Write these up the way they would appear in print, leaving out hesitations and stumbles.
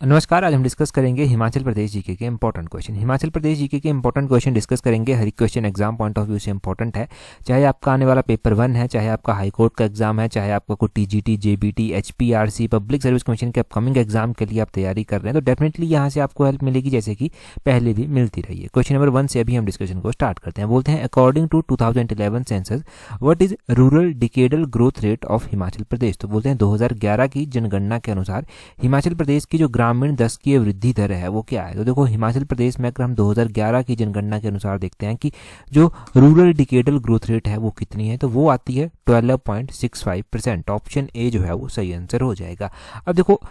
नमस्कार। आज हम डिस्कस करेंगे हिमाचल प्रदेश जीके के important question. Himachal Pradesh GK के इंपॉर्टेंट क्वेश्चन डिस्कस करेंगे। हर एक question exam point of view से इंपॉर्टेंट है, चाहे आपका आने वाला पेपर 1 है, चाहे आपका हाई कोर्ट का एग्जाम है, चाहे आपका कोई TGT, JBT, HPRC, public service commission के अपकमिंग एग्जाम के लिए आप तैयारी कर रहे हैं तो डेफिनेटली यहाँ से आपको हेल्प मिलेगी, जैसे कि पहले भी मिलती रही है। क्वेश्चन नंबर 1 से अभी हम डिस्कशन को स्टार्ट करते हैं। बोलते हैं, according to 2011 census what is rural decadal growth rate of Himachal Pradesh. तो बोलते हैं 2011 की जनगणना के अनुसार हिमाचल प्रदेश की जो ग्रामीण दशकीय वृद्धि दर है वो क्या है। तो देखो, हिमाचल प्रदेश में अगर हम 2011 की जनगणना के अनुसार देखते हैं कि जो रूरल डिकेडल ग्रोथ रेट है वो कितनी है, तो वो आती है 12.65%। ऑप्शन ए जो है वो सही आंसर हो जाएगा। अब देखो,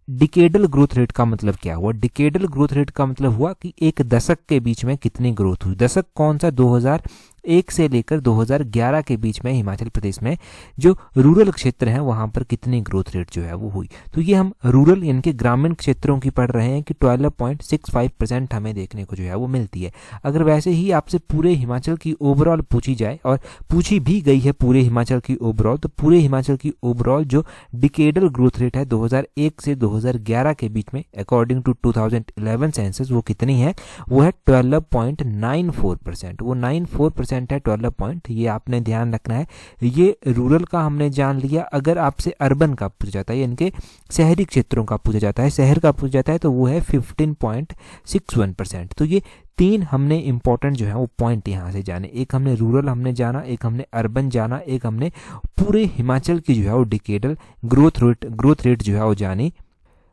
डिकेडल ग्रोथ रेट का मतलब क्या हुआ। डिकेडल ग्रोथ रेट का मतलब हुआ कि एक दशक के बीच में कितनी ग्रोथ हुई। दशक कौन सा, 2001 से लेकर 2011 के बीच में हिमाचल प्रदेश में जो रूरल क्षेत्र हैं वहां पर कितनी ग्रोथ रेट जो है वो हुई। तो ये हम रूरल यानी कि ग्रामीण क्षेत्रों की पढ़ रहे हैं कि 12.65% हमें देखने को जो है वो मिलती है। अगर वैसे ही आपसे पूरे हिमाचल की ओवरऑल पूछी जाए, और पूछी भी गई है पूरे हिमाचल की ओवरऑल, तो पूरे हिमाचल की ओवरऑल जो डिकेडल ग्रोथ रेट है 2001 से 2011 के बीच में अकॉर्डिंग टू 2011 सेंसस वो कितनी है, वो है 12.94%। वो 94% है 12 पॉइंट, ये आपने ध्यान रखना है। ये रूरल का हमने जान लिया। अगर आपसे अर्बन का पूछा जाता है यानी कि शहरी क्षेत्रों का पूछा जाता है, शहर का पूछा जाता है, तो वो है 15.61%। तो ये तीन हमने इंपॉर्टेंट जो है वो पॉइंट यहाँ से जाने। एक हमने रूरल हमने जाना, एक हमने अर्बन जाना, एक हमने पूरे हिमाचल की जो है वो डिकेडल ग्रोथ रेट जो है वो जानी।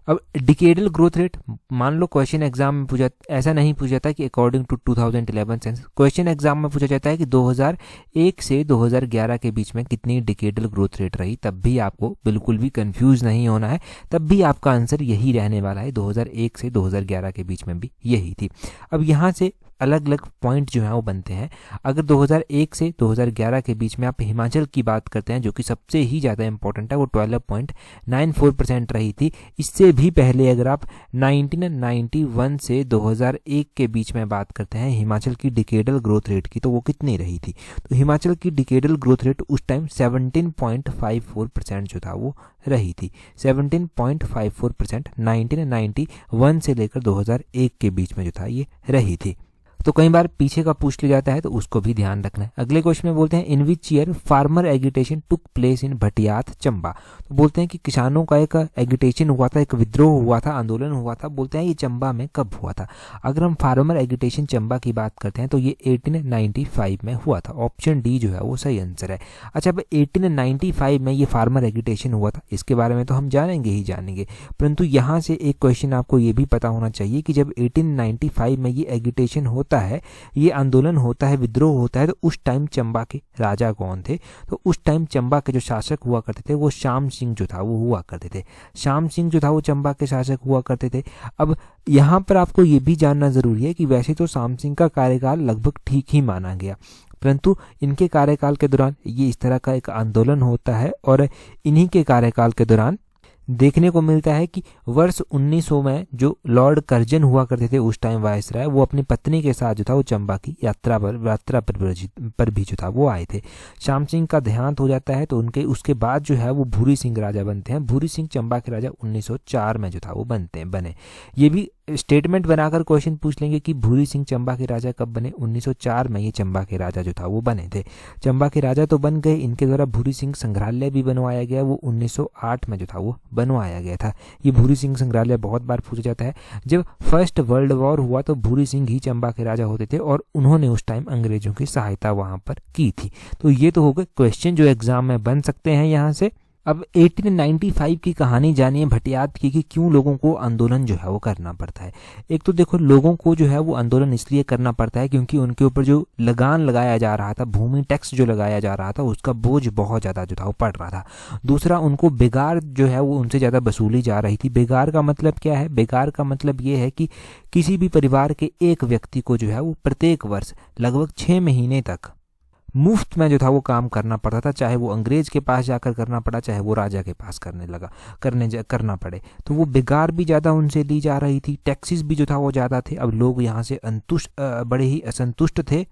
अब डिकेडल ग्रोथ रेट, मान लो क्वेश्चन एग्जाम में पूछा, ऐसा नहीं पूछा जाता कि according to 2011 census, question exam में पूछा जाता है कि 2001 से 2011 के बीच में कितनी डिकेडल ग्रोथ रेट रही। तब भी आपको बिल्कुल भी कंफ्यूज नहीं होना है, तब भी आपका आंसर यही रहने वाला है। 2001 से 2011 के बीच में भी यही थी। अब यहाँ से अलग अलग पॉइंट जो है वो बनते हैं। अगर 2001 से 2011 के बीच में आप हिमाचल की बात करते हैं, जो कि सबसे ही ज़्यादा इंपॉर्टेंट है, वो 12.94% रही थी। इससे भी पहले अगर आप 1991 से 2001 के बीच में बात करते हैं हिमाचल की डिकेडल ग्रोथ रेट की, तो वो कितनी रही थी। तो हिमाचल की डिकेडल ग्रोथ रेट उस टाइम 17.54% जो था वो रही थी। 17.54% 1991 से लेकर 2001 के बीच में जो था ये रही थी। तो कई बार पीछे का पूछ लिया जाता है, तो उसको भी ध्यान रखना है। अगले क्वेश्चन में बोलते हैं, in which year farmer agitation took place in Bhatiyat Chamba. तो बोलते हैं कि किसानों का एक एगिटेशन हुआ था, एक विद्रोह हुआ था, आंदोलन हुआ था। बोलते हैं ये चंबा में कब हुआ था। अगर हम फार्मर एगिटेशन चंबा की बात करते हैं तो ये 1895 में हुआ था। ऑप्शन डी जो है वो सही आंसर है। अच्छा, अब 1895 में ये फार्मर एगिटेशन हुआ था, इसके बारे में तो हम जानेंगे ही जानेंगे, परंतु यहाँ से एक क्वेश्चन आपको ये भी पता होना चाहिए कि जब 1895 में ये एगिटेशन होता है, ये आंदोलन होता है, विद्रोह होता है, तो उस टाइम चंबा के राजा कौन थे। तो उस टाइम चंबा के जो शासक हुआ करते थे वो श्याम सिंह जो था वो हुआ करते थे। श्याम सिंह जो था वो चंबा के शासक हुआ करते थे। अब यहाँ पर आपको ये भी जानना जरूरी है कि वैसे तो श्याम सिंह का कार्यकाल लगभग ठीक ही माना गया, परंतु इनके कार्यकाल के दौरान ये इस तरह का एक आंदोलन होता है, और इन्हीं के कार्यकाल के दौरान देखने को मिलता है कि वर्ष 1900 में जो लॉर्ड कर्जन हुआ करते थे उस टाइम वायसराय, वो अपनी पत्नी के साथ जो था वो चंबा की यात्रा पर भी जो था वो आए थे। श्याम सिंह का देहांत हो जाता है, तो उसके बाद जो है वो भूरी सिंह राजा बनते हैं। भूरी सिंह चंबा के राजा 1904 में जो था वो बने। ये भी स्टेटमेंट बनाकर क्वेश्चन पूछ लेंगे कि भूरी सिंह चंबा के राजा कब बने। 1904 में ये चंबा के राजा जो था वो बने थे। चंबा के राजा तो बन गए, इनके द्वारा भूरी सिंह संग्रहालय भी बनवाया गया, वो 1908 में जो था वो बनवाया गया था। ये भूरी सिंह संग्रहालय बहुत बार पूछा जाता है। जब फर्स्ट वर्ल्ड वॉर हुआ तो भूरी सिंह ही चंबा के राजा होते थे, और उन्होंने उस टाइम अंग्रेजों की सहायता वहां पर की थी। तो ये तो हो गए क्वेश्चन जो एग्जाम में बन सकते हैं यहाँ से। अब 1895 की कहानी जानिए भटियात की, कि क्यों लोगों को आंदोलन जो है वो करना पड़ता है। एक तो देखो, लोगों को जो है वो आंदोलन इसलिए करना पड़ता है क्योंकि उनके ऊपर जो लगान लगाया जा रहा था, भूमि टैक्स जो लगाया जा रहा था, उसका बोझ बहुत ज़्यादा जो था वो पड़ रहा था। दूसरा, उनको बेगार जो है वो उनसे ज़्यादा वसूली जा रही थी। बेगार का मतलब क्या है? बेगार का मतलब ये है कि किसी भी परिवार के एक व्यक्ति को जो है वो प्रत्येक वर्ष लगभग 6 महीने तक मुफ्त में जो था वो काम करना पड़ता था, चाहे वो अंग्रेज के पास जाकर करना पड़ा, चाहे वो राजा के पास करना पड़े। तो वो बेगार भी ज़्यादा उनसे ली जा रही थी, टैक्सेस भी जो था वो ज़्यादा थे। अब लोग यहाँ से बड़े ही असंतुष्ट थे।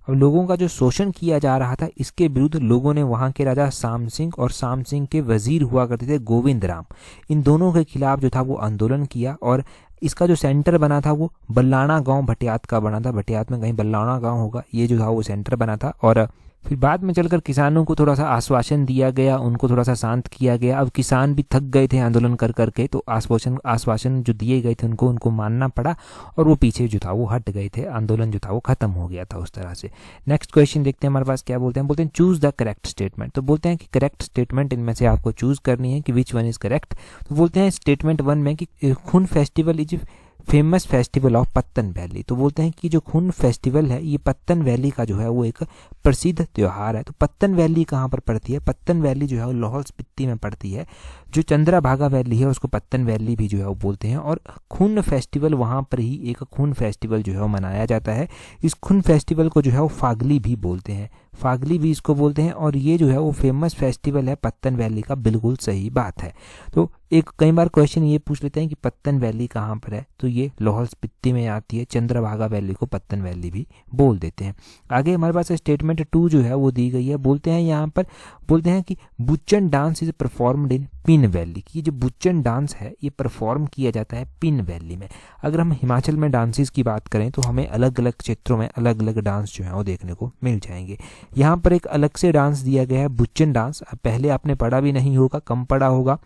अब लोगों का जो शोषण किया जा रहा था, इसके विरुद्ध लोगों ने वहाँ के राजा शाम सिंह और शाम सिंह के वजीर हुआ करते थे गोविंद राम, इन दोनों के खिलाफ जो था वो आंदोलन किया। और इसका जो सेंटर बना था वो बल्लाना गांव भटियात का बना था। भटियात में कहीं बल्लाना गांव होगा, ये जो था वो सेंटर बना था। और फिर बाद में चलकर किसानों को थोड़ा सा आश्वासन दिया गया, उनको थोड़ा सा शांत किया गया। अब किसान भी थक गए थे आंदोलन कर करके, तो आश्वासन जो दिए गए थे उनको मानना पड़ा और वो पीछे जो था वो हट गए थे, आंदोलन जो था वो खत्म हो गया था उस तरह से। नेक्स्ट क्वेश्चन देखते हैं हमारे पास क्या बोलते हैं चूज द करेक्ट स्टेटमेंट। तो बोलते हैं कि करेक्ट स्टेटमेंट इनमें से आपको चूज करनी है कि विच वन इज करेक्ट। तो बोलते हैं स्टेटमेंट 1 में कि खून festival is famous festival of पत्तन वैली। तो बोलते हैं कि जो खून फेस्टिवल है ये पत्तन वैली का जो है वो एक प्रसिद्ध त्योहार है। तो पत्तन वैली कहाँ पर पड़ती है? पत्तन वैली जो है वो लाहौल स्पीति में पड़ती है। जो चंद्रभागा वैली है उसको पत्तन वैली भी जो है वो बोलते हैं। और खून फेस्टिवल वहाँ पर ही एक खून फेस्टिवल जो है वो मनाया जाता है। इस खून फेस्टिवल को जो है वो फागली भी बोलते हैं, फागली भी इसको बोलते हैं। और ये जो है वो फेमस फेस्टिवल है पत्तन वैली का, बिल्कुल सही बात है। तो एक कई बार क्वेश्चन ये पूछ लेते हैं कि पत्तन वैली कहाँ पर है, तो ये लाहौल स्पीति में आती है। चंद्रभागा वैली को पत्तन वैली भी बोल देते हैं। आगे हमारे पास स्टेटमेंट 2 जो है वो दी गई है। बोलते हैं यहाँ पर बोलते हैं कि Buchhan dance is performed in Pin valley. कि जो बुच्चन डांस है ये परफॉर्म किया जाता है पिन वैली में। अगर हम हिमाचल में डांसेस की बात करें तो हमें अलग अलग क्षेत्रों में अलग अलग डांस जो है वो देखने को मिल जाएंगे। यहाँ पर एक अलग से डांस दिया गया है बुच्चन डांस, पहले आपने पढ़ा भी नहीं होगा, कम पढ़ा होगा।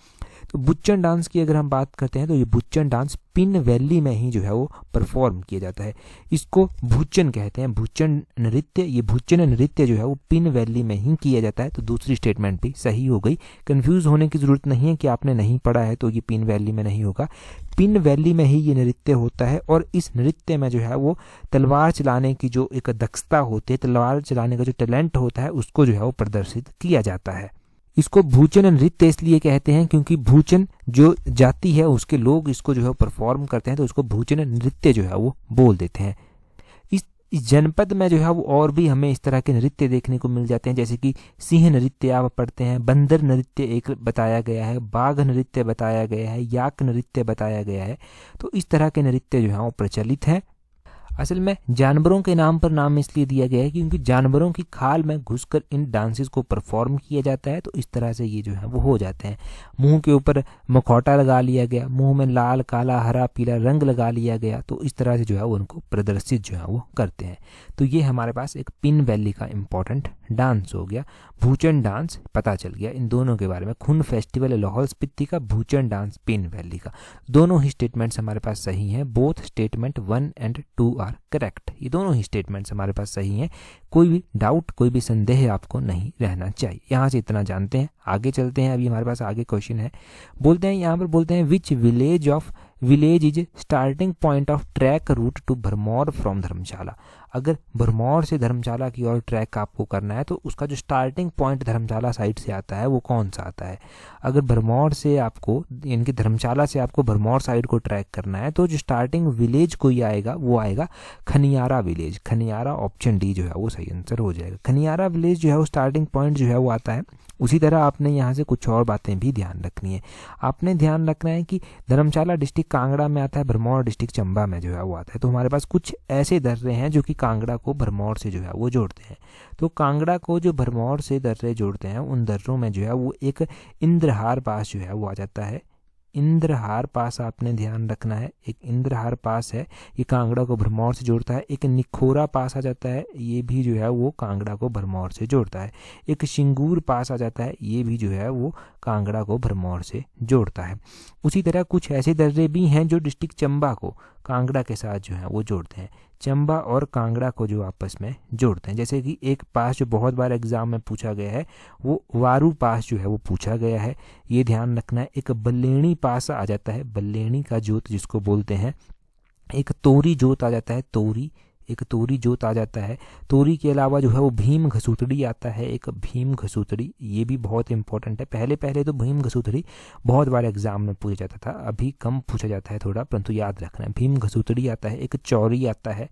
तो बुच्चन डांस की अगर हम बात करते हैं तो ये बुच्चन डांस पिन वैली में ही जो है वो परफॉर्म किया जाता है। इसको भूचन कहते हैं, भूचन नृत्य। ये भूचन नृत्य जो है वो पिन वैली में ही किया जाता है। तो दूसरी स्टेटमेंट भी सही हो गई। कंफ्यूज होने की जरूरत नहीं है कि आपने नहीं पढ़ा है तो ये पिन वैली में नहीं होगा, पिन वैली में ही ये नृत्य होता है। और इस नृत्य में जो है वो तलवार चलाने की जो एक दक्षता होती है, तलवार चलाने का जो टैलेंट होता है उसको जो है वो प्रदर्शित किया जाता है। इसको भूचन नृत्य इसलिए कहते हैं क्योंकि भूचन जो जाति है उसके लोग इसको जो है परफॉर्म करते हैं, तो उसको भूचन नृत्य जो है वो बोल देते हैं। इस जनपद में जो है वो और भी हमें इस तरह के नृत्य देखने को मिल जाते हैं, जैसे कि सिंह नृत्य आप पढ़ते हैं, बंदर नृत्य एक बताया गया है, बाघ नृत्य बताया गया है, याक नृत्य बताया गया है। तो इस तरह के नृत्य जो है वो प्रचलित है। असल में जानवरों के नाम पर नाम इसलिए दिया गया है क्योंकि जानवरों की खाल में घुसकर इन डांसेस को परफॉर्म किया जाता है। तो इस तरह से ये जो है वो हो जाते हैं। मुंह के ऊपर मखौटा लगा लिया गया, मुंह में लाल काला हरा पीला रंग लगा लिया गया, तो इस तरह से जो है वो उनको प्रदर्शित जो है वो करते हैं। तो ये हमारे पास एक पिन वैली का इंपॉर्टेंट डांस हो गया। भूचन डांस पता चल गया इन दोनों के बारे में, खून फेस्टिवल लाहौल स्पीति का, भूचन डांस पिन वैली का। दोनों ही स्टेटमेंट्स हमारे पास सही हैं। Both statement 1 and 2 are correct. ये दोनों ही स्टेटमेंट्स हमारे पास सही हैं। कोई भी डाउट, कोई भी संदेह आपको नहीं रहना चाहिए। यहाँ से इतना जानते हैं, आगे चलते हैं। अभी हमारे पास आगे क्वेश्चन है। बोलते हैं यहाँ पर बोलते हैं which village is starting point of track route to Bharmour from Dharamshala. अगर भरमौर से धर्मशाला की ओर ट्रैक आपको करना है तो उसका जो स्टार्टिंग पॉइंट धर्मशाला साइड से आता है वो कौन सा आता है? अगर भरमौर से आपको यानी धर्मशाला से आपको भरमौर साइड को ट्रैक करना है तो जो स्टार्टिंग विलेज कोई आएगा वो आएगा Khaniyara village. Khaniyara option D जो है वो सही आंसर हो जाएगा। खनियारा विलेज जो है वो स्टार्टिंग पॉइंट जो है वो आता है। उसी तरह आपने यहाँ से कुछ और बातें भी ध्यान रखनी है। आपने ध्यान रखना है कि धर्मशाला डिस्ट्रिक्ट कांगड़ा में आता है, भरमौर डिस्ट्रिक्ट चंबा में जो है वो आता है। तो हमारे पास कुछ ऐसे दर्रे हैं जो कि कांगड़ा को भरमौर से जो है वो जोड़ते हैं। तो कांगड़ा को जो भरमौर से दर्रे जोड़ते हैं उन दर्रों में जो है वो एक इंद्रहार पास जो है वो आ जाता है। इंद्रहार पास आपने ध्यान रखना है, एक इंद्रहार पास है, ये कांगड़ा को भरमौर से जोड़ता है। एक निखोरा पास आ जाता है, ये भी जो है वो कांगड़ा को भरमौर से जोड़ता है। एक सिंगूर पास आ जाता है, ये भी जो है वो कांगड़ा को भरमौर से जोड़ता है। उसी तरह कुछ ऐसे दर्रे भी हैं जो डिस्ट्रिक्ट चंबा को कांगड़ा के साथ जो है वो जोड़ते हैं। चंबा और कांगड़ा को जो आपस में जोड़ते हैं, जैसे कि एक पास जो बहुत बार एग्जाम में पूछा गया है वो वारू पास जो है वो पूछा गया है, ये ध्यान रखना है। एक बल्लेणी पास आ जाता है, बल्लेणी का जोत जिसको बोलते हैं। एक तोरी जोत आ जाता है, तोरी, एक तोरी जोत आ जाता है। तोरी के अलावा जो है वो भीम घसूतड़ी आता है, एक भीम घसूतड़ी, ये भी बहुत इंपॉर्टेंट है। पहले पहले तो भीम घसूतड़ी बहुत बार एग्जाम में पूछा जाता था, अभी कम पूछा जाता है थोड़ा, परंतु याद रखना है। भीम घसूतड़ी आता है। एक चौरी आता है,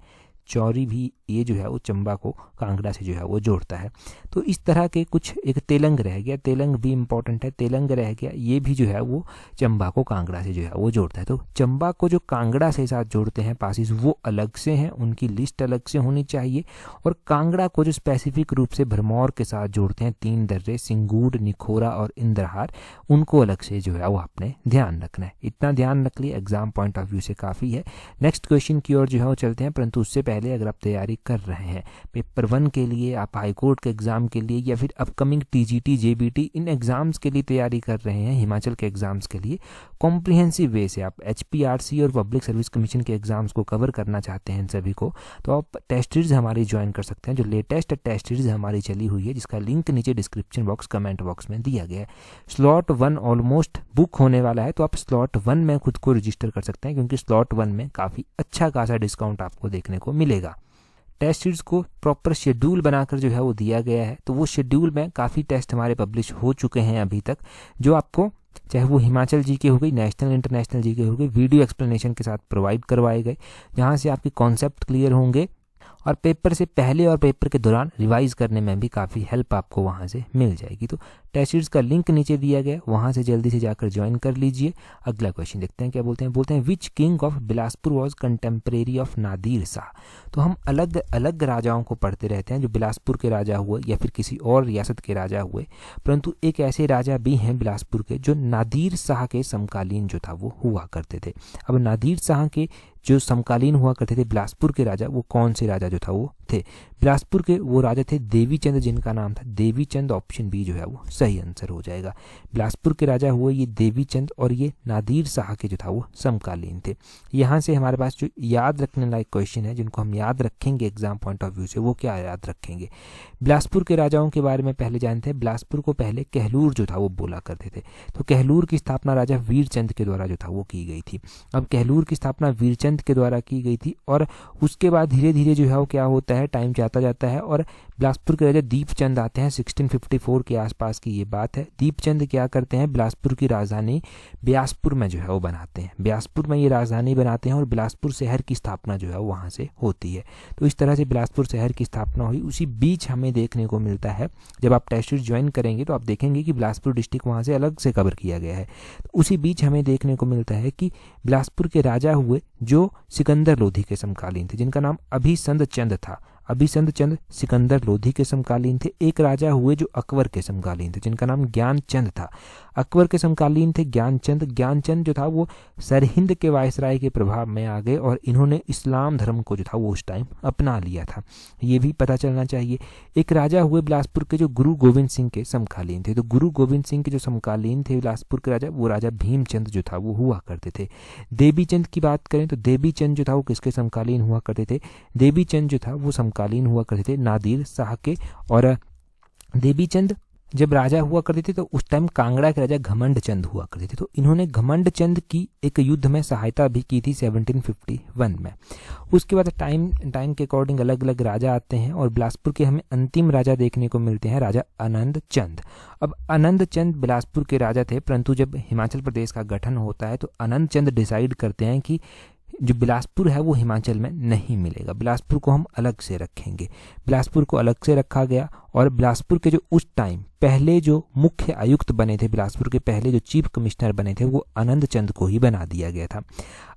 चौरी भी ये जो है वो चंबा को कांगड़ा से जो है वो जोड़ता है। तो इस तरह के कुछ, एक तेलंग रह गया, तेलंग भी इंपॉर्टेंट है, तेलंग रह गया, ये भी जो है वो चंबा को कांगड़ा से जो है वो जोड़ता है। तो चंबा को जो कांगड़ा से साथ जोड़ते हैं पासिस वो अलग से हैं, उनकी लिस्ट अलग से होनी चाहिए। और कांगड़ा को जो स्पेसिफिक रूप से भरमौर के साथ जोड़ते हैं, 3 दर्रे सिंगूर, निखोरा और इंद्रहार, उनको अलग से जो है वो आपने ध्यान रखना है। इतना ध्यान रख लिया एग्जाम पॉइंट ऑफ व्यू से काफ़ी है। नेक्स्ट क्वेश्चन की ओर जो है वो चलते हैं, परंतु उससे पहले अगर आप तैयारी कर रहे हैं पेपर 1 के लिए, आप हाईकोर्ट के एग्ज़ाम के लिए या फिर अपकमिंग टीजीटी, जेबीटी, इन एग्ज़ाम्स के लिए तैयारी कर रहे हैं, हिमाचल के एग्ज़ाम्स के लिए कॉम्प्रिहेंसिव वे से आप एचपीआरसी और पब्लिक सर्विस कमीशन के एग्ज़ाम्स को कवर करना चाहते हैं इन सभी को, तो आप टेस्ट सीरीज हमारी ज्वाइन कर सकते हैं। जो लेटेस्ट टेस्ट सीरीज हमारी चली हुई है जिसका लिंक नीचे डिस्क्रिप्शन बॉक्स, कमेंट बॉक्स में दिया गया है। स्लॉट 1 ऑलमोस्ट बुक होने वाला है, तो आप स्लॉट 1 में खुद को रजिस्टर कर सकते हैं, क्योंकि स्लॉट 1 में काफ़ी अच्छा खासा डिस्काउंट आपको देखने को मिलेगा। टेस्ट सीरीज को प्रॉपर शेड्यूल बनाकर जो है वो दिया गया है, तो वो शेड्यूल में काफ़ी टेस्ट हमारे पब्लिश हो चुके हैं अभी तक, जो आपको चाहे वो हिमाचल जीके हो गई, नेशनल इंटरनेशनल जीके हो गई, वीडियो एक्सप्लेनेशन के साथ प्रोवाइड करवाए गए, जहाँ से आपके कॉन्सेप्ट क्लियर होंगे और पेपर से पहले और पेपर के दौरान रिवाइज करने में भी काफ़ी हेल्प आपको वहाँ से मिल जाएगी। तो टेस्ट सीरीज का लिंक नीचे दिया गया, वहाँ से जल्दी से जाकर ज्वाइन कर लीजिए। अगला क्वेश्चन देखते हैं क्या बोलते हैं। बोलते हैं which king of Bilaspur was contemporary of Nadir Shah. तो हम अलग अलग राजाओं को पढ़ते रहते हैं जो बिलासपुर के राजा हुए या फिर किसी और रियासत के राजा हुए, परंतु एक ऐसे राजा भी हैं बिलासपुर के जो नादिर शाह के समकालीन जो था वो हुआ करते थे। अब नादिर शाह के जो समकालीन हुआ करते थे बिलासपुर के राजा, वो कौन से राजा जो था वो थे? बिलासपुर के वो राजा थे देवीचंद, जिनका नाम था देवीचंद। ऑप्शन बी जो है वो सही आंसर हो जाएगा। बिलासपुर के राजा हुए ये देवीचंद और ये नादिर शाह के जो था वो समकालीन थे। यहाँ से हमारे पास जो याद रखने लायक क्वेश्चन है जिनको हम याद रखेंगे एग्जाम पॉइंट ऑफ व्यू से, वो क्या याद रखेंगे? बिलासपुर के राजाओं के बारे में पहले जानते हैं। बिलासपुर को पहले कहलूर जो था वो बोला करते थे, तो कहलूर की स्थापना राजा वीरचंद के द्वारा जो था वो की गई थी। अब कहलूर की स्थापना वीरचंद के द्वारा की गई थी और उसके बाद धीरे धीरे जो है वो क्या होता है, टाइम जाता जाता है और बिलासपुर के राजा दीपचंद आते हैं। 1654 के आसपास की ये बात है। दीपचंद क्या करते हैं, बिलासपुर की राजधानी बिलासपुर में जो है वो बनाते हैं। बिलासपुर में ये राजधानी बनाते हैं और बिलासपुर शहर की स्थापना जो है वहाँ से होती है। तो इस तरह से बिलासपुर शहर की स्थापना हुई। उसी बीच हमें देखने को मिलता है, जब आप टेस्ट सीरीज ज्वाइन करेंगे तो आप देखेंगे कि बिलासपुर डिस्ट्रिक्ट वहाँ से अलग से कवर किया गया है। तो उसी बीच हमें देखने को मिलता है कि बिलासपुर के राजा हुए जो सिकंदर लोधी के समकालीन थे, जिनका नाम अभिसंद चंद था। अभिसंद चंद सिकंदर लोधी के समकालीन थे। एक राजा हुए जो अकबर के समकालीन थे, जिनका नाम ज्ञानचंद था। अकबर के समकालीन थे ज्ञानचंद। ज्ञानचंद जो था वो सरहिंद के वायसराय के प्रभाव में आ गए और इन्होंने इस्लाम धर्म को जो था वो उस टाइम अपना लिया था, ये भी पता चलना चाहिए। एक राजा हुए बिलासपुर के जो गुरु गोविंद सिंह के समकालीन थे, तो गुरु गोविंद सिंह के जो समकालीन थे बिलासपुर के राजा, वो राजा भीमचंद जो था वो हुआ करते थे। देवीचंद की बात करें तो देवीचंद जो था वो किसके समकालीन हुआ करते थे? देवीचंद जो था वो समकालीन हुआ करते थे नादिर शाह के। और देवीचंद जब राजा हुआ करते थे तो उस टाइम कांगड़ा के राजा घमंड चंद हुआ करते थे, तो इन्होंने घमंड चंद की एक युद्ध में सहायता भी की थी 1751 में। उसके बाद टाइम के अकॉर्डिंग अलग अलग राजा आते हैं और बिलासपुर के हमें अंतिम राजा देखने को मिलते हैं, राजा आनंद चंद। अब आनंद चंद बिलासपुर के राजा थे, परंतु जब हिमाचल प्रदेश का गठन होता है तो आनंद चंद डिसाइड करते हैं कि जो बिलासपुर है वो हिमाचल में नहीं मिलेगा, बिलासपुर को हम अलग से रखेंगे। बिलासपुर को अलग से रखा गया और बिलासपुर के जो उस टाइम पहले जो मुख्य आयुक्त बने थे, बिलासपुर के पहले जो चीफ कमिश्नर बने थे, वो आनंद चंद को ही बना दिया गया था।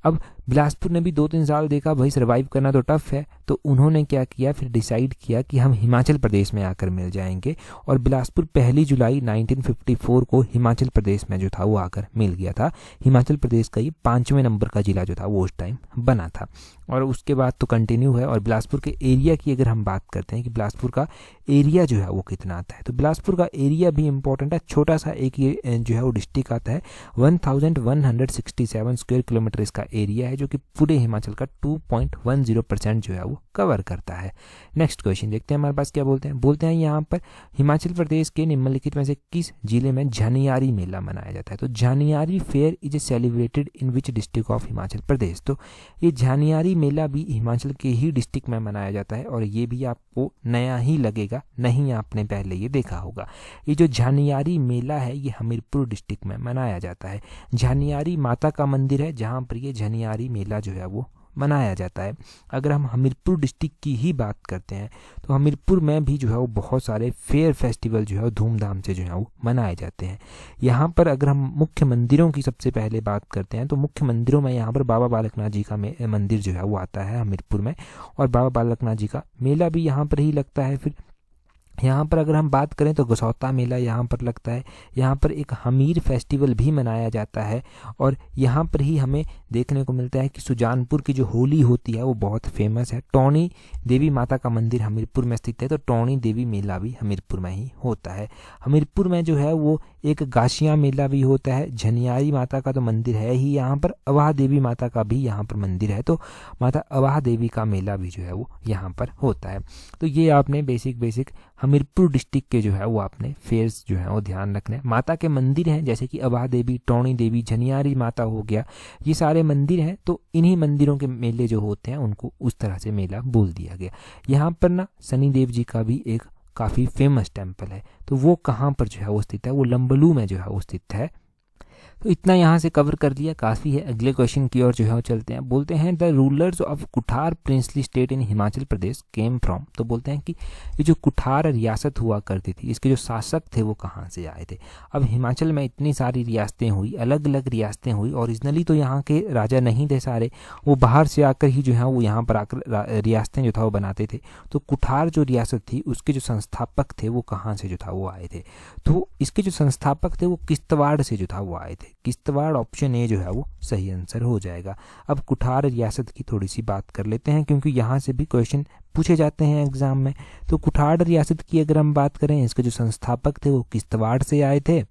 अब बिलासपुर ने भी 2-3 साल देखा भाई सर्वाइव करना तो टफ है, तो उन्होंने क्या किया, फिर डिसाइड किया कि हम हिमाचल प्रदेश में आकर मिल जाएंगे और बिलासपुर 1 जुलाई 1954 को हिमाचल प्रदेश में जो था वो आकर मिल गया था। हिमाचल प्रदेश का ये 5वें नंबर का जिला जो था वो उस टाइम बना था और उसके बाद तो कंटिन्यू है। और बिलासपुर के एरिया की अगर हम बात करते हैं कि बिलासपुर का एरिया जो है वो कितना आता है, तो बिलासपुर का एरिया भी इंपॉर्टेंट है। छोटा सा एक ये जो है वो डिस्ट्रिक्ट आता है, 1167 स्क्वायर किलोमीटर इसका एरिया है, जो कि पूरे हिमाचल का 2.10% जो है वो कवर करता है। नेक्स्ट क्वेश्चन देखते हैं हमारे पास क्या बोलते हैं। बोलते हैं यहाँ पर हिमाचल प्रदेश के निम्नलिखित में से किस जिले में झानियारी मेला मनाया जाता है? तो Jhaniyari fair is celebrated in which district of Himachal Pradesh? तो ये झानियारी मेला भी हिमाचल के ही डिस्ट्रिक्ट में मनाया जाता है और ये भी आपको नया ही लगेगा, नहीं आपने पहले ये देखा होगा। ये जो झानियारी मेला है ये हमीरपुर डिस्ट्रिक्ट में मनाया जाता है। झानियारी माता का मंदिर है जहाँ पर ये झानियारी मेला जो है वो मनाया जाता है। अगर हम हमीरपुर डिस्ट्रिक्ट की ही बात करते हैं तो हमीरपुर में भी जो है वो बहुत सारे फेयर फेस्टिवल जो है वो धूमधाम से जो है वो मनाए जाते हैं। यहाँ पर अगर हम मुख्य मंदिरों की सबसे पहले बात करते हैं तो मुख्य मंदिरों में यहाँ पर बाबा बालकनाथ जी का मंदिर जो है वो आता है हमीरपुर में, और बाबा बालकनाथ जी का मेला भी यहाँ पर ही लगता है। फिर यहाँ पर अगर हम बात करें तो गसौता मेला यहाँ पर लगता है। यहाँ पर एक हमीर फेस्टिवल भी मनाया जाता है, और यहाँ पर ही हमें देखने को मिलता है कि सुजानपुर की जो होली होती है वो बहुत फेमस है। टौणी देवी माता का मंदिर हमीरपुर में स्थित है, तो टौणी देवी मेला भी हमीरपुर में ही होता है। हमीरपुर में जो है वो एक गाशियाँ मेला भी होता है। झनियारी माता का तो मंदिर है ही यहाँ पर, अवाह देवी माता का भी यहाँ पर मंदिर है, तो माता अवाह देवी का मेला भी जो है वो यहाँ पर होता है। तो ये आपने बेसिक हमीरपुर डिस्ट्रिक्ट के जो है वो आपने फेयर्स जो है वो ध्यान रखने हैं। माता के मंदिर हैं जैसे कि अवाह देवी, टौणी देवी, झनियारी माता हो गया, ये सारे मंदिर हैं, तो इन्हीं मंदिरों के मेले जो होते हैं उनको उस तरह से मेला बोल दिया गया। यहाँ पर ना शनिदेव जी का भी एक काफ़ी फेमस टेम्पल है, तो वो कहाँ पर जो है वो स्थित है, वो लंबलू में जो है वो स्थित है। तो इतना यहाँ से कवर कर लिया, काफ़ी है। अगले क्वेश्चन की ओर जो है वो चलते हैं। बोलते हैं the rulers of Kuthar princely state in Himachal Pradesh came from. तो बोलते हैं कि ये जो कुठार रियासत हुआ करती थी, इसके जो शासक थे वो कहाँ से आए थे। अब हिमाचल में इतनी सारी रियासतें हुई, अलग अलग रियासतें हुई, ओरिजिनली तो यहाँ के राजा नहीं थे सारे, वो बाहर से आकर ही जो है वो यहाँ पर आकर रियासतें जो था वो बनाते थे। तो कुठार जो रियासत थी उसके जो संस्थापक थे वो कहाँ से जो था वो आए थे, तो इसके जो संस्थापक थे वो किश्तवाड़ से जो था वो आए थे। किश्तवाड़ ऑप्शन ए जो है वो सही आंसर हो जाएगा। अब कुठार रियासत की थोड़ी सी बात कर लेते हैं, क्योंकि यहाँ से भी क्वेश्चन पूछे जाते हैं एग्जाम में। तो कुठार रियासत की अगर हम बात करें, इसके जो संस्थापक थे वो किश्तवाड़ से आए थे।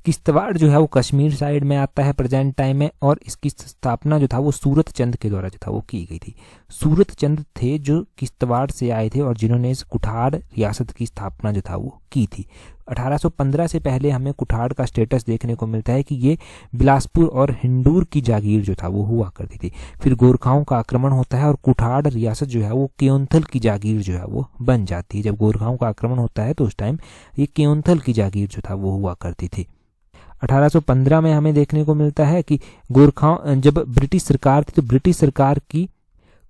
किश्तवाड़ जो है वो कश्मीर साइड में आता है प्रेजेंट टाइम में, और इसकी स्थापना जो था वो सूरत चंद के द्वारा जो था वो की गई थी। सूरत चंद थे जो किश्तवाड़ से आए थे और जिन्होंने इस कुठार रियासत की स्थापना जो था वो की थी। 1815 से पहले हमें कुठार का स्टेटस देखने को मिलता है कि ये बिलासपुर और हिंडूर की जागीर जो था वो हुआ करती थी। फिर गोरखाओं का आक्रमण होता है और कुठार रियासत जो है वो केओंथल की जागीर जो है वो बन जाती है। जब गोरखाओं का आक्रमण होता है तो उस टाइम ये केओंथल की जागीर जो था वो हुआ करती थी। 1815 में हमें देखने को मिलता है कि गोरखाओं, जब ब्रिटिश सरकार थी तो ब्रिटिश सरकार की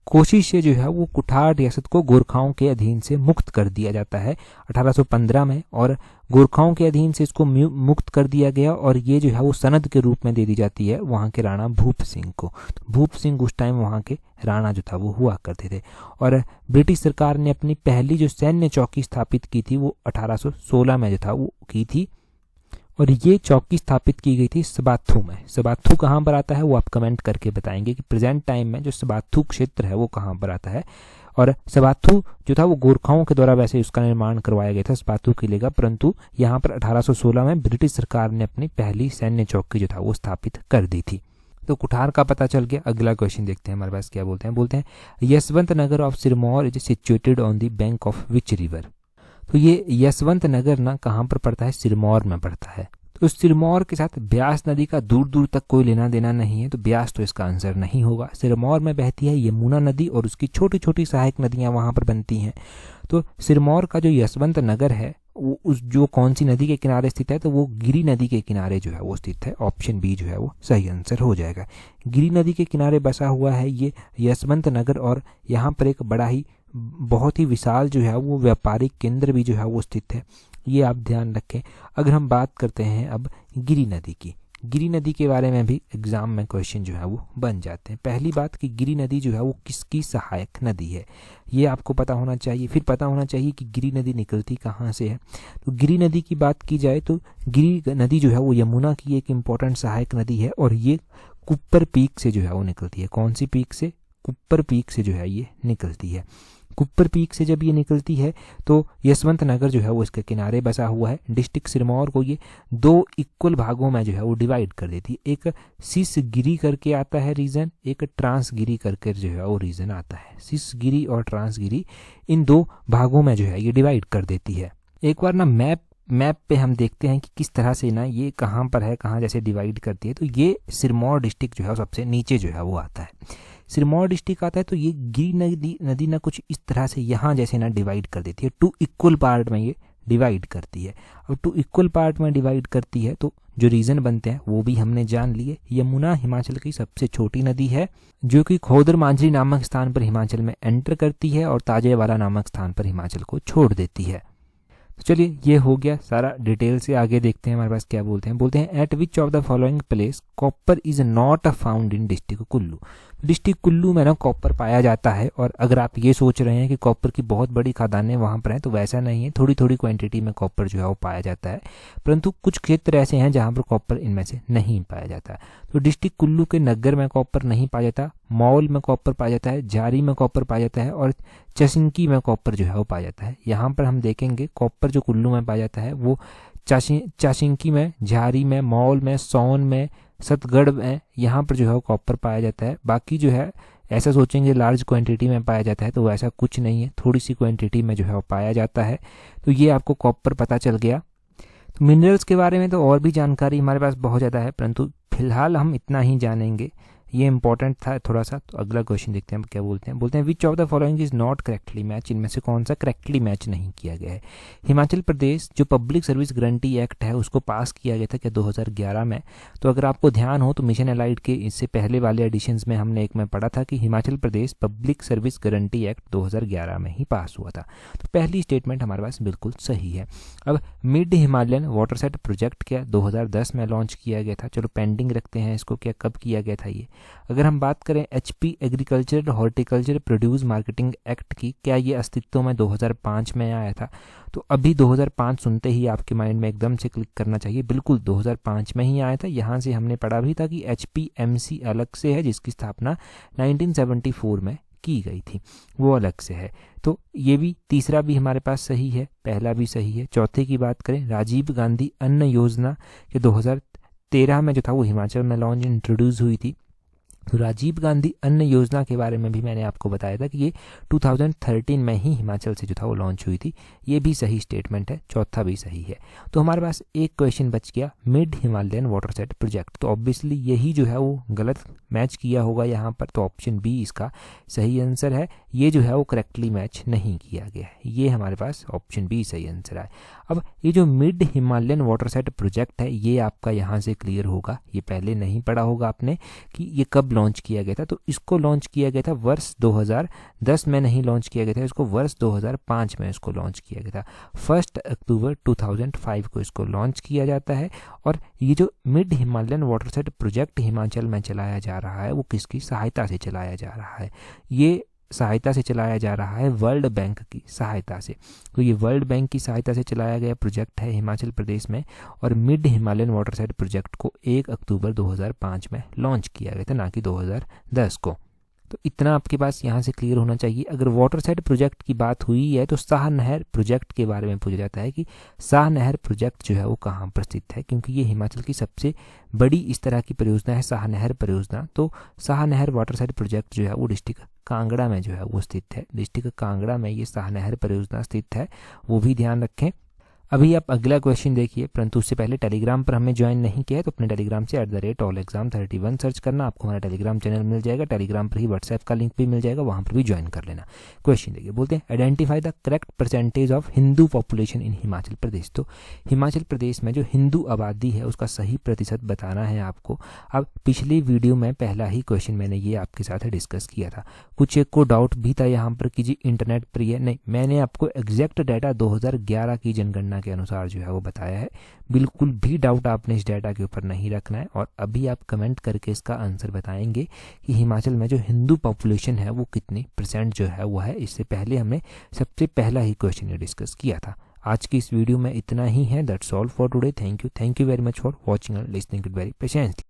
कोशिश से जो है वो कुठार रियासत को गोरखाओं के अधीन से मुक्त कर दिया जाता है 1815 में, और गोरखाओं के अधीन से इसको मुक्त कर दिया गया, और ये जो है वो सनद के रूप में दे दी जाती है वहाँ के राणा भूप सिंह को। भूप सिंह उस टाइम वहाँ के राणा जो था वो हुआ करते थे। और ब्रिटिश सरकार ने अपनी पहली जो सैन्य चौकी स्थापित की थी वो 1816 में जो था वो की थी, और ये चौकी स्थापित की गई थी सबाथू में। सबाथू कहाँ पर आता है वो आप कमेंट करके बताएंगे कि प्रेजेंट टाइम में जो सबाथू क्षेत्र है वो कहाँ पर आता है। और सबाथू जो था वो गोरखाओं के द्वारा वैसे उसका निर्माण करवाया गया था सबाथू किले का, परंतु यहाँ पर 1816 में ब्रिटिश सरकार ने अपनी पहली सैन्य चौकी जो था वो स्थापित कर दी थी। तो कुठार का पता चल गया। अगला क्वेश्चन देखते हैं हमारे पास क्या बोलते हैं। बोलते हैं Yashwant Nagar of Sirmaur is situated on the bank of which river. तो ये यशवंत नगर ना कहाँ पर पड़ता है, सिरमौर में पड़ता है। तो सिरमौर के साथ ब्यास नदी का दूर दूर तक कोई लेना देना नहीं है, तो ब्यास तो इसका आंसर नहीं होगा। सिरमौर में बहती है यमुना नदी और उसकी छोटी छोटी सहायक नदियां वहां पर बनती हैं। तो सिरमौर का जो यशवंत नगर है वो उस जो कौन सी नदी के किनारे स्थित है, तो वो गिरी नदी के किनारे जो है वो स्थित है। ऑप्शन बी जो है वो सही आंसर हो जाएगा। गिरी नदी के किनारे बसा हुआ है ये यशवंत नगर, और यहाँ पर एक बड़ा ही बहुत ही विशाल जो है वो व्यापारिक केंद्र भी जो है वो स्थित है, ये आप ध्यान रखें। अगर हम बात करते हैं अब गिरी नदी की, गिरी नदी के बारे में भी एग्जाम में क्वेश्चन जो है वो बन जाते हैं। पहली बात कि गिरी नदी जो है वो किसकी सहायक नदी है, ये आपको पता होना चाहिए। फिर पता होना चाहिए कि गिरी नदी निकलती कहाँ से है। तो गिरी नदी की बात की जाए तो गिरी नदी जो है वो यमुना की एक इम्पोर्टेंट सहायक नदी है, और ये कुप्पर पीक से जो है वो निकलती है। कौन सी पीक से, कुप्पर पीक से जो है ये निकलती है। कुप्पर पीक से जब ये निकलती है तो यशवंत नगर जो है वो इसके किनारे बसा हुआ है। डिस्ट्रिक्ट सिरमौर को ये दो इक्वल भागों में जो है वो डिवाइड कर देती है। एक सिसगिरी करके आता है रीजन, एक ट्रांसगिरी करके जो है वो रीजन आता है। सिसगिरी और ट्रांसगिरी इन दो भागों में जो है ये डिवाइड कर देती है। एक बार ना मैप पे हम देखते हैं कि किस तरह से ना ये कहाँ पर है, कहाँ जैसे डिवाइड करती है। तो ये सिरमौर डिस्ट्रिक्ट जो है सबसे नीचे जो है वो आता है। सिरमौर डिस्ट्रिक्ट आता है तो ये गिरी नदी ना कुछ इस तरह से यहाँ जैसे ना डिवाइड कर देती है। टू इक्वल पार्ट में ये डिवाइड करती है। अब 2 इक्वल पार्ट में डिवाइड करती है तो जो रीज़न बनते हैं वो भी हमने जान लिए। यमुना हिमाचल की सबसे छोटी नदी है जो कि खोदर मांझी नामक स्थान पर हिमाचल में एंटर करती है और ताजेवाला नामक स्थान पर हिमाचल को छोड़ देती है। तो चलिए ये हो गया सारा। डिटेल से आगे देखते हैं हमारे पास क्या बोलते हैं eight which of the following place copper is not found in district Kullu. District Kullu में ना कॉपर पाया जाता है, और अगर आप ये सोच रहे हैं कि कॉपर की बहुत बड़ी खदानें वहाँ पर हैं तो वैसा नहीं है। थोड़ी थोड़ी क्वांटिटी में कॉपर जो है वो पाया जाता है, परंतु कुछ क्षेत्र ऐसे हैं जहाँ पर कॉपर इनमें से नहीं पाया जाता है। तो डिस्ट्रिक्ट कुल्लू के नग्गर में कॉपर नहीं पाया जाता, मौल में कॉपर पाया जाता है, जारी में कॉपर पाया जाता है और चसिंकी में कॉपर जो है वो पाया जाता है। यहाँ पर हम देखेंगे कॉपर जो कुल्लू में पाया जाता है वो चाशिंकी में, झारी में, मौल में, सोन में, सतगढ़ में, यहाँ पर जो है वो कॉपर पाया जाता है। बाकी जो है ऐसा सोचेंगे लार्ज क्वांटिटी में पाया जाता है तो वैसा कुछ नहीं है, थोड़ी सी क्वांटिटी में जो है वो पाया जाता है। तो ये आपको कॉपर पता चल गया। तो मिनरल्स के बारे में तो और भी जानकारी हमारे पास बहुत ज़्यादा है, परंतु फिलहाल हम इतना ही जानेंगे, ये इंपॉर्टेंट था थोड़ा सा। तो अगला क्वेश्चन देखते हैं क्या बोलते हैं which of the following is not correctly match. इनमें से कौन सा करेक्टली मैच नहीं किया गया है। हिमाचल प्रदेश जो पब्लिक सर्विस गारंटी एक्ट है उसको पास किया गया था क्या 2011 में। तो अगर आपको ध्यान हो तो मिशन एलाइड के इससे पहले वाले एडिशंस में हमने एक में पढ़ा था कि Himachal Pradesh public service guarantee act 2011 में ही पास हुआ था। तो पहली स्टेटमेंट हमारे पास बिल्कुल सही है। अब मिड हिमालयन वाटरसेट प्रोजेक्ट क्या 2010 में लॉन्च किया गया था। चलो पेंडिंग रखते हैं इसको, क्या कब किया गया था ये। अगर हम बात करें HP agriculture horticulture produce marketing act की, क्या ये अस्तित्व में 2005 में आया था। तो अभी 2005 सुनते ही आपके माइंड में एकदम से क्लिक करना चाहिए, बिल्कुल 2005 में ही आया था। यहाँ से हमने पढ़ा भी था कि एचपीएमसी अलग से है जिसकी स्थापना 1974 में की गई थी, वो अलग से है। तो ये भी तीसरा भी हमारे पास सही है, पहला भी सही है। चौथे की बात करें राजीव गांधी अन्न योजना के 2013 में जो था वो हिमाचल में लॉन्च इंट्रोड्यूस हुई थी। तो राजीव गांधी अन्न योजना के बारे में भी मैंने आपको बताया था कि ये 2013 में ही हिमाचल से जो था वो लॉन्च हुई थी। ये भी सही स्टेटमेंट है, चौथा भी सही है। तो हमारे पास एक क्वेश्चन बच गया मिड हिमालयन वाटरसेट प्रोजेक्ट। तो ऑब्वियसली यही जो है वो गलत मैच किया होगा यहाँ पर, तो ऑप्शन बी इसका सही आंसर है। ये जो है वो करेक्टली मैच नहीं किया गया है, ये हमारे पास ऑप्शन बी सही आंसर है। अब ये जो मिड हिमालयन वाटरसेट प्रोजेक्ट है ये आपका यहाँ से क्लियर होगा, ये पहले नहीं पढ़ा होगा आपने कि ये कब लॉन्च किया गया था। तो इसको लॉन्च किया गया था वर्ष 2010 में नहीं लॉन्च किया गया था, इसको वर्ष 2005 में इसको लॉन्च किया गया था। 1 अक्टूबर 2005 को इसको लॉन्च किया जाता है। और ये जो मिड हिमालयन वाटरसेट प्रोजेक्ट हिमाचल में चलाया जा रहा है वो किसकी सहायता से चलाया जा रहा है। ये सहायता से चलाया जा रहा है वर्ल्ड बैंक की सहायता से। तो ये वर्ल्ड बैंक की सहायता से चलाया गया प्रोजेक्ट है हिमाचल प्रदेश में, और मिड हिमालयन वाटरसेट प्रोजेक्ट को 1 अक्टूबर 2005 में लॉन्च किया गया था, ना कि 2010 को। तो इतना आपके पास यहाँ से क्लियर होना चाहिए। अगर वाटरसेट प्रोजेक्ट की बात हुई है तो शाह नहर प्रोजेक्ट के बारे में पूछा जाता है कि शाह नहर प्रोजेक्ट जो है वो कहाँ पर स्थित है, क्योंकि ये हिमाचल की सबसे बड़ी इस तरह की परियोजना है शाह नहर परियोजना। तो शाह नहर वाटरसेट प्रोजेक्ट जो है वो डिस्ट्रिक्ट कांगड़ा में जो है वो स्थित है। डिस्ट्रिक्ट कांगड़ा में ये शाह नहर परियोजना स्थित है, वो भी ध्यान रखें। अभी आप अगला क्वेश्चन देखिए, परंतु उससे पहले टेलीग्राम पर हमें ज्वाइन नहीं किया है तो अपने टेलीग्राम से @allexam31 सर्च करना, आपको हमारा टेलीग्राम चैनल मिल जाएगा। टेलीग्राम पर ही व्हाट्सएप का लिंक भी मिल जाएगा, वहाँ पर भी ज्वाइन कर लेना। क्वेश्चन देखिए, बोलते हैं identify the correct percentage of Hindu population in Himachal Pradesh. तो हिमाचल प्रदेश में जो हिंदू आबादी है उसका सही प्रतिशत बताना है आपको। अब पिछली वीडियो में पहला ही क्वेश्चन मैंने ये आपके साथ डिस्कस किया था। कुछ एक को डाउट भी था यहाँ पर कि जी इंटरनेट पर ही है, नहीं, मैंने आपको एग्जैक्ट डाटा 2011 की जनगणना के अनुसार जो है वो बताया है। बिल्कुल भी डाउट आपने इस डाटा के ऊपर नहीं रखना है। और अभी आप कमेंट करके इसका आंसर बताएंगे कि हिमाचल में जो हिंदू पॉपुलेशन है वो कितनी % जो है वो है। इससे पहले हमने सबसे पहला ही क्वेश्चन ये डिस्कस किया था। आज की इस वीडियो में इतना ही है। That's all for today. Thank you very much for watching and listening it very patiently.